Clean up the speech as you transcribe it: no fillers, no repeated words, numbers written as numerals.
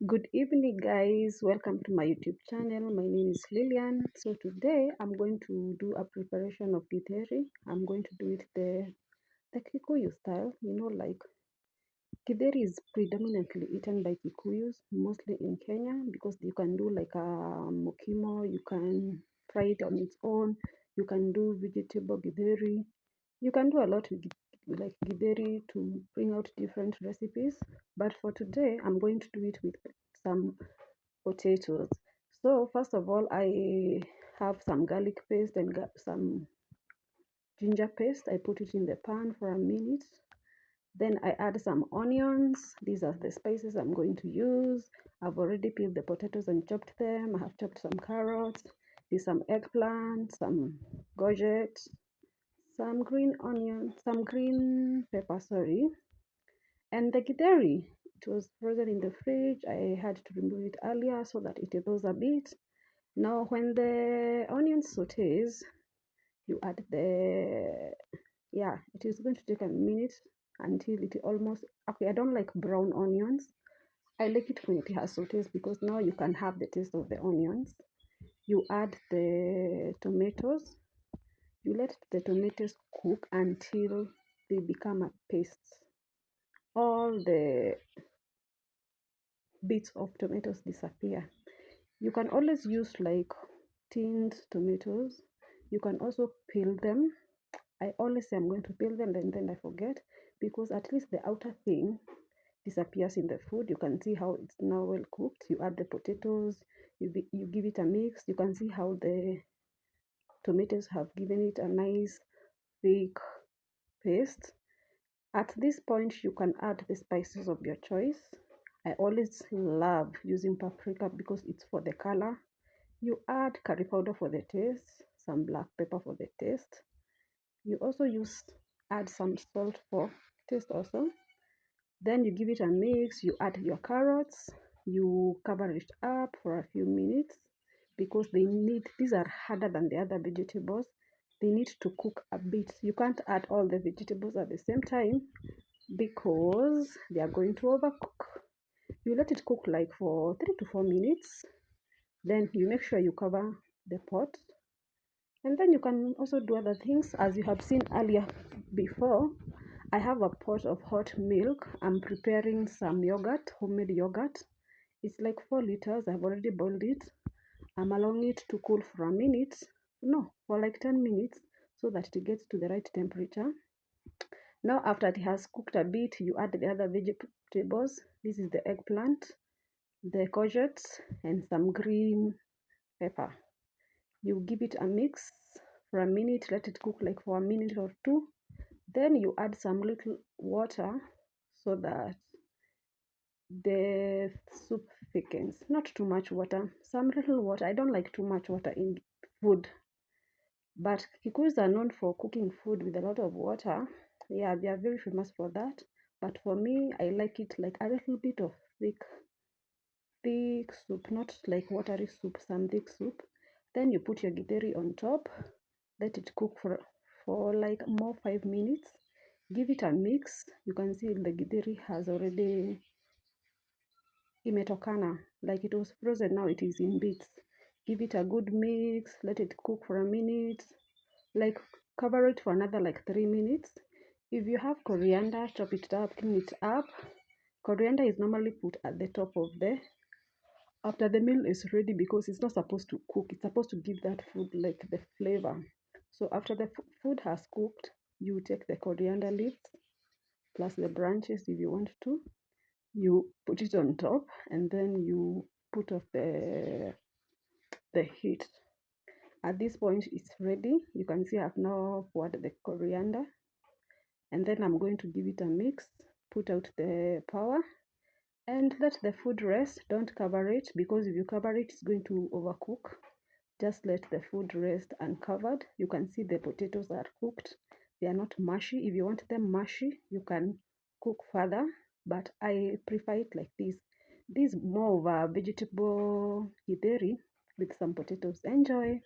Good evening, guys. Welcome to my YouTube channel. My name is Lillian. So today I'm going to do a preparation of GITHERI. I'm going to do it the Kikuyu style. Like GITHERI is predominantly eaten by Kikuyus, mostly in Kenya, because you can do like a mokimo. You can fry it on its own. You can do vegetable GITHERI. You can do a lot with like GITHERI to bring out different recipes. But for today, I'm going to do it with some potatoes. So first of all, I have some garlic paste and some ginger paste. I put it in the pan for a minute. Then I add some onions. These are the spices I'm going to use. I've already peeled the potatoes and chopped them. I have chopped some carrots, there's some eggplant, some courgette, some green onion, some green pepper, sorry. And the GITHERI, it was frozen in the fridge. I had to remove it earlier so that it thaws a bit. Now when the onion sautés, you add it is going to take a minute until it almost, okay, I don't like brown onions. I like it when it has sautés because now you can have the taste of the onions. You add the tomatoes. You let the tomatoes cook until they become a paste. All the bits of tomatoes disappear. You can always use like tinned tomatoes. You can also peel them. I always say I'm going to peel them and then I forget, because at least the outer thing disappears in the food. You can see how it's now well cooked. You add the potatoes, you give it a mix. You can see how the tomatoes have given it a nice thick paste. At this point, you can add the spices of your choice. I always love using paprika because it's for the color. You add curry powder for the taste, some black pepper for the taste. You also add some salt for taste also. Then you give it a mix. You add your carrots. You cover it up for a few minutes because these are harder than the other vegetables. They need to cook a bit. You can't add all the vegetables at the same time because they are going to overcook. You let it cook like for 3 to 4 minutes. Then you make sure you cover the pot. And then you can also do other things. As you have seen earlier before, I have a pot of hot milk. I'm preparing some yogurt, homemade yogurt. It's like 4 liters. I've already boiled it. I'm allowing it to cool for a minute. No, for like 10 minutes so that it gets to the right temperature. Now after it has cooked a bit, you add the other vegetables. This is the eggplant, the courgettes, and some green pepper. You give it a mix for a minute, let it cook like for a minute or two. Then you add some little water so that the soup thickens. Not too much water, some little water. I don't like too much water in food, but Kikuyus are known for cooking food with a lot of water. Yeah, they are very famous for that. But for me, I like it like a little bit of thick soup, not like watery soup, some thick soup. Then you put your GITHERI on top, let it cook for like more 5 minutes. Give it a mix. You can see the GITHERI has already imetokana, like it was frozen, now it is in bits. Give it a good mix, let it cook for a minute, like cover it for another like 3 minutes. If you have coriander, chop it up, clean it up. Coriander is normally put at the top of after the meal is ready, because it's not supposed to cook, it's supposed to give that food like the flavor. So after the food has cooked, you take the coriander leaves plus the branches if you want to, you put it on top, and then you put off the heat. At this point it's ready. You can see I've now poured the coriander, and then I'm going to give it a mix, put out the power, and let the food rest. Don't cover it, because if you cover it, it's going to overcook. Just let the food rest uncovered. You can see the potatoes are cooked. They are not mushy. If you want them mushy, you can cook further, but I prefer it like this. This is more of a vegetable GITHERI with some potatoes. Enjoy.